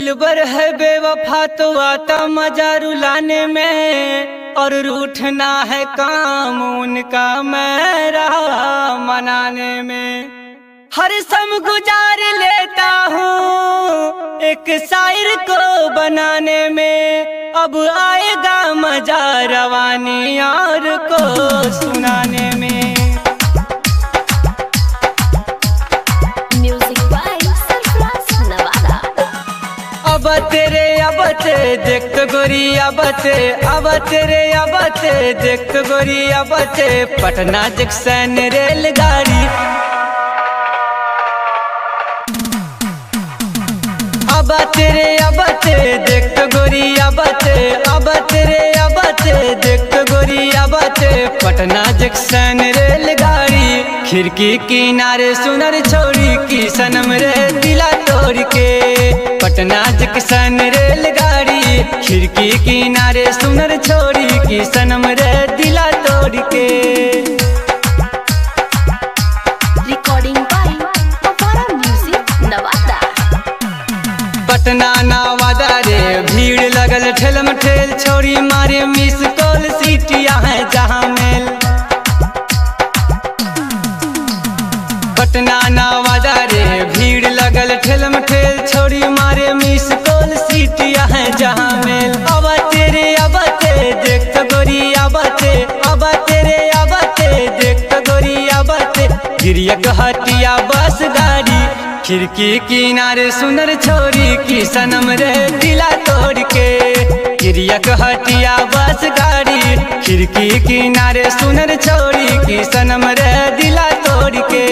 दिलबर है बेवफा तो आता मजा रुलाने में, और रूठना है काम उनका मेरा मनाने में। हर सम गुजार लेता हूँ एक शायर को बनाने में, अब आएगा मजा रवानी यार को सुनाने में। अब तेरे देख तो गोरी अब तेरे देख तो गोरी पटना जंक्शन रेलगाड़ी। अब तेरे देख तो गोरी देख तो गोरी पटना जंक्शन रेलगाड़ी। खिड़की किनारे सुनर छोड़ी की सनम रे दिला तोड़ के, पटना जंक्शन रेलगाड़ी। खिड़की किनारे सुनर छोड़ी की सनम रे दिला तोड़ के। Recording by Apara music Nawada. Patna Nawada रे भीड़ लगल ठेलम ठेल, छोड़ी मारे मिस कॉल सीटिया है जहाँ मेल। पटना नवादा रे भीड़ लगल ठेलम ठेल, छोड़ी मारे मिस कॉल सीटिया है जहाँ मेल। अब तेरे देख तो गोरी देख तो गोरी गिरिया हटिया बस गाड़ी। खिड़की किनारे सुनर छोरी की सनम रे दिला तोड़ के, गिरिया हटिया बस गाड़ी। खिड़की किनारे सुनर छोरी की सनम रे दिला तोड़ के।